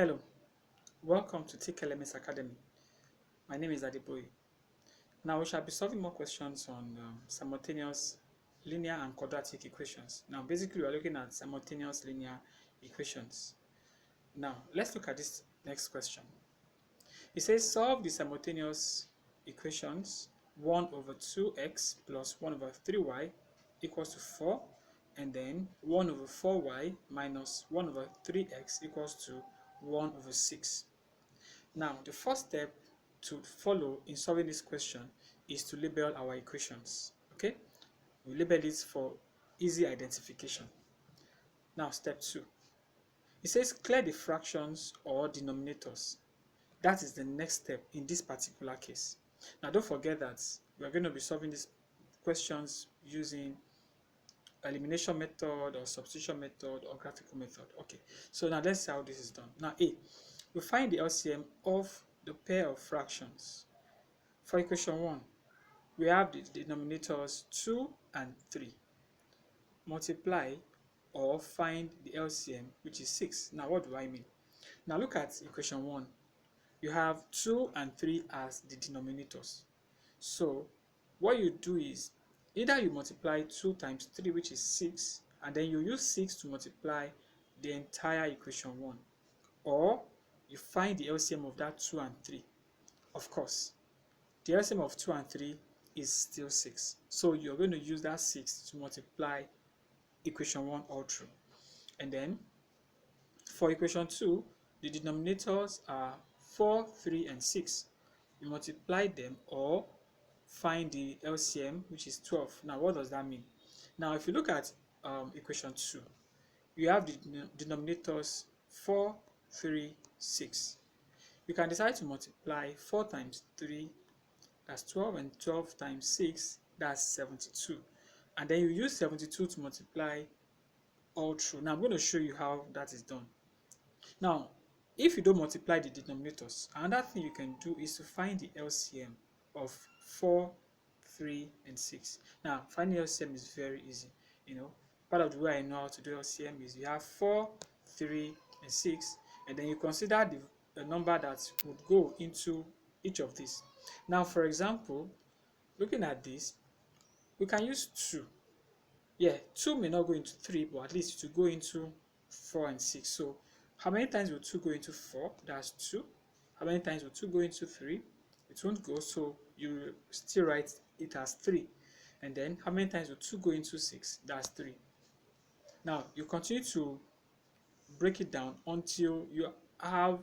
Hello, welcome to TKLMS Academy. My name is Adeboye. Now we shall be solving more questions on simultaneous linear and quadratic equations. Now basically we are looking at simultaneous linear equations. Now let's look at this next question. It says solve the simultaneous equations 1 over 2x plus 1 over 3y equals to 4, and then 1 over 4y minus 1 over 3x equals to 1 over 6. Now, the first step to follow in solving this question is to label our equations. Okay, we label it for easy identification. Now, step 2. It says clear the fractions or denominators. That is the next step in this particular case. Now, don't forget that we are going to be solving these questions using elimination method or substitution method or graphical method. Okay, so now let's see how this is done. Now, A, we find the LCM of the pair of fractions. For equation 1, we have the denominators 2 and 3. Multiply or find the LCM, which is 6. Now, what do I mean? Now, look at equation 1. You have 2 and 3 as the denominators. So, what you do is, either you multiply 2 times 3, which is 6, and then you use 6 to multiply the entire equation 1. Or, you find the LCM of that 2 and 3. Of course, the LCM of 2 and 3 is still 6. So you're going to use that 6 to multiply equation 1 all through. And then for equation 2, the denominators are 4, 3, and 6. You multiply them or find the LCM, which is 12. Now, what does that mean? Now, if you look at equation 2, you have the denominators 4, 3, 6. You can decide to multiply 4 times 3, that's 12, and 12 times 6, that's 72. And then you use 72 to multiply all through. Now I'm going to show you how that is done. Now, if you don't multiply the denominators, another thing you can do is to find the LCM of 4, 3, and 6. Now, finding LCM is very easy. Part of the way I know how to do LCM is you have 4, 3, and 6, and then you consider the number that would go into each of these. Now, for example, looking at this, we can use 2. Yeah, 2 may not go into 3, but at least it will go into 4 and 6. So, how many times will 2 go into 4? That's 2. How many times will 2 go into 3? It won't go, so you still write it as 3. And then, how many times will 2 go into 6? That's 3. Now, you continue to break it down until you have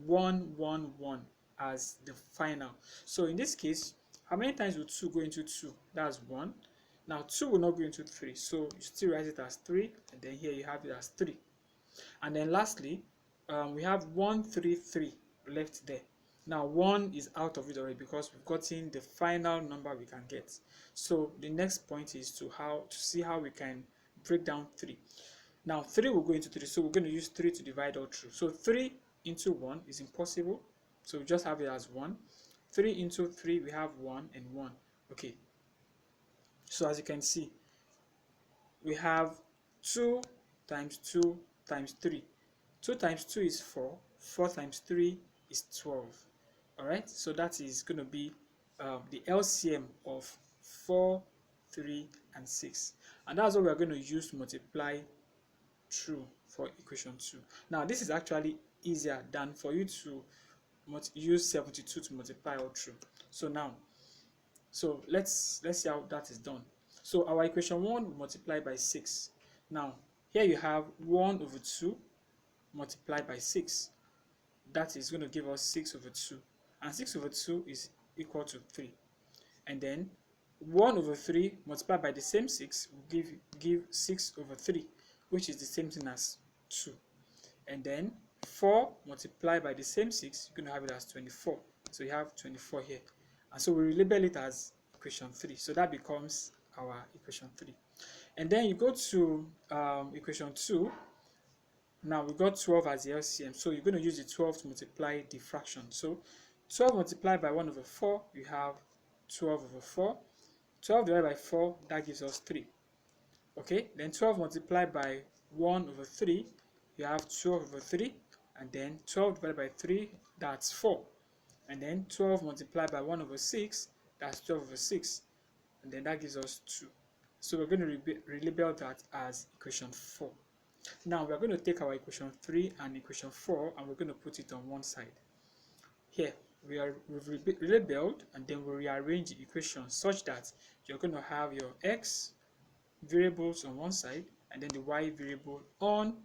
1, 1, 1 as the final. So in this case, how many times will 2 go into 2? That's 1. Now 2 will not go into 3, so you still write it as 3, and then here you have it as 3. And then lastly, we have 1, 3, 3 left there. Now 1 is out of it already because we've gotten the final number we can get. So the next point is to see how we can break down 3. Now 3 will go into 3, so we're going to use 3 to divide all through. So 3 into 1 is impossible, so we just have it as 1. 3 into 3, we have 1 and 1. Okay, so as you can see, we have 2 times 2 times 3. 2 times 2 is 4. 4 times 3 is 12. Alright, so that is going to be the LCM of 4, 3, and 6. And that's what we are going to use to multiply through for equation 2. Now, this is actually easier than for you to use 72 to multiply all through. So let's see how that is done. So our equation 1 will multiply by 6. Now, here you have 1 over 2 multiplied by 6. That is going to give us 6 over 2. And 6 over 2 is equal to 3. And then 1 over 3 multiplied by the same 6 will give 6 over 3, which is the same thing as 2. And then 4 multiplied by the same 6, you're going to have it as 24. So you have 24 here. And so we label it as equation 3. So that becomes our equation 3. And then you go to equation 2. Now we got 12 as the LCM. So you're going to use the 12 to multiply the fraction. So 12 multiplied by 1 over 4, you have 12 over 4. 12 divided by 4, that gives us 3. Okay, then 12 multiplied by 1 over 3, you have 12 over 3, and then 12 divided by 3, that's 4, and then 12 multiplied by 1 over 6, that's 12 over 6, and then that gives us 2. So we're going to relabel that as equation 4. Now we're going to take our equation 3 and equation 4 and we're going to put it on one side. Here we've relabeled, and then we rearrange the equation such that you're going to have your x variables on one side and then the y variable on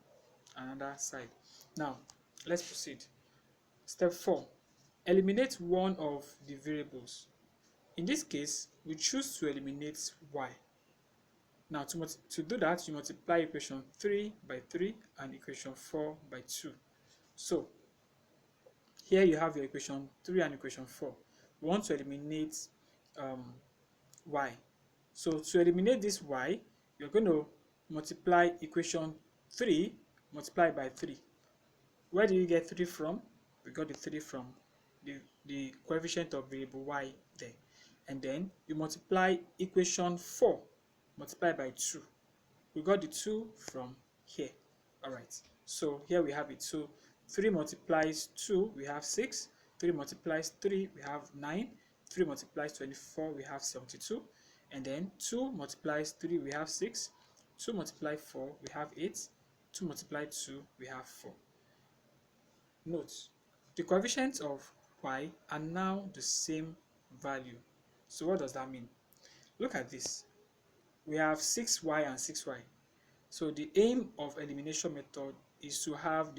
another side. Now let's proceed. Step 4. Eliminate one of the variables. In this case, we choose to eliminate y. Now to do that, you multiply equation 3 by 3 and equation 4 by 2. So here you have your equation 3 and equation 4. We want to eliminate y. So to eliminate this y, you're going to multiply equation 3 multiplied by 3. Where do you get 3 from? We got the 3 from the coefficient of variable y there. And then you multiply equation 4 multiplied by 2. We got the 2 from here. Alright, so here we have it. So 3 multiplies 2, we have 6. 3 multiplies 3, we have 9. 3 multiplies 24, we have 72. And then 2 multiplies 3, we have 6. 2 multiplies 4, we have 8. 2 multiplies 2, we have 4. Note, the coefficients of y are now the same value. So what does that mean? Look at this. We have 6y and 6y. So the aim of elimination method is to have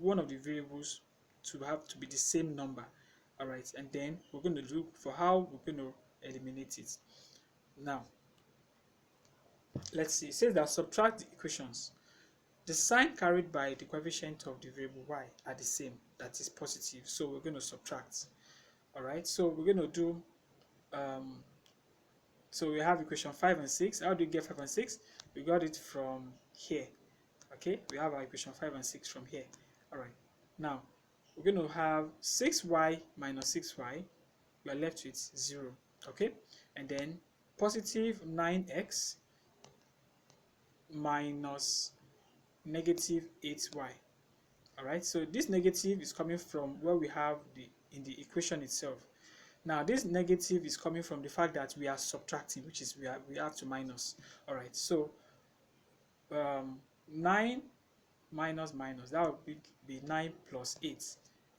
one of the variables to be the same number. Alright, and then we're going to look for how we're going to eliminate it. Now, let's see. It says that subtract the equations. The sign carried by the coefficient of the variable y are the same, that is positive. So we're going to subtract. Alright, so we're going to do so we have equation 5 and 6. How do you get 5 and 6? We got it from here. Okay, we have our equation 5 and 6 from here. Alright, now we're going to have 6y minus 6y. We are left with 0. Okay, and then positive 9x minus negative 8y. Alright, so this negative is coming from where we have in the equation itself. Now this negative is coming from the fact that we are subtracting, which is we have to minus. Alright, so 9 minus minus, that would be 9 plus 8,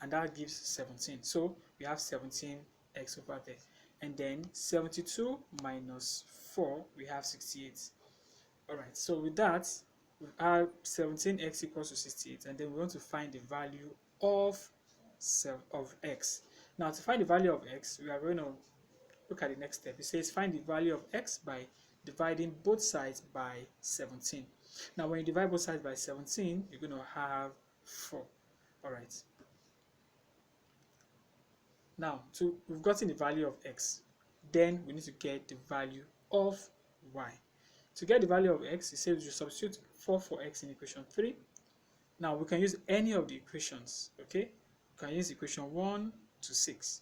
and that gives 17. So we have 17x over there, and then 72 minus 4, we have 68. Alright, so with that, we have 17x equals to 68, and then we want to find the value of x. Now to find the value of x, we are going to look at the next step. It says find the value of x by dividing both sides by 17. Now when you divide both sides by 17, you're going to have 4. Alright. Now we've gotten the value of x. Then we need to get the value of y. To get the value of x, it says you substitute 4 for x in equation 3. Now we can use any of the equations, okay? We can use equation 1 to 6,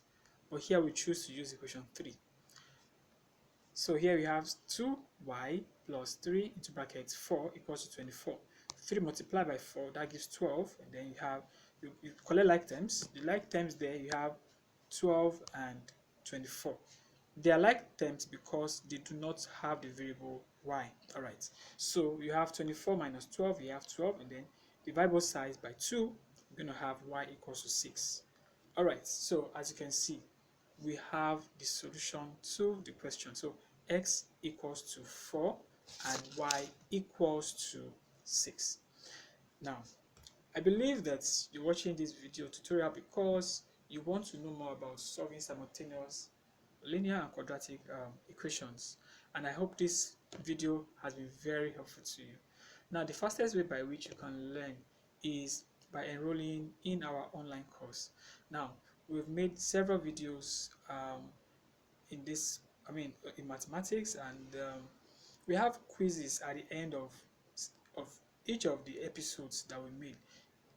but here we choose to use equation 3. So here we have 2y plus 3 into brackets 4 equals to 24. 3 multiplied by 4, that gives 12, and then you have, you collect like terms. The like terms there, you have 12 and 24. They are like terms because they do not have the variable y. Alright, so you have 24 minus 12, you have 12, and then divide both sides by 2, you're going to have y equals to 6. Alright, so as you can see, we have the solution to the question. So x equals to 4 and y equals to 6. Now, I believe that you're watching this video tutorial because you want to know more about solving simultaneous linear and quadratic equations, and I hope this video has been very helpful to you. Now, the fastest way by which you can learn is by enrolling in our online course. Now, we've made several videos in mathematics, and we have quizzes at the end of each of the episodes that we made.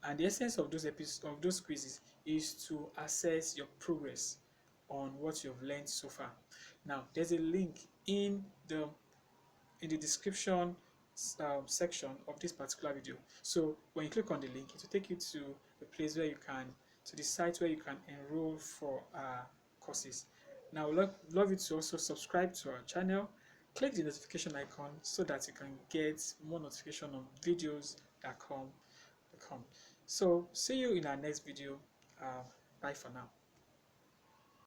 And the essence of those quizzes is to assess your progress on what you've learned so far. Now, there's a link in the description section of this particular video. So when you click on the link, it will take you to the place where you can, to the site where you can enroll for courses. Now, love you to also subscribe to our channel. Click the notification icon so that you can get more notification on videos that come. So, see you in our next video. Bye for now.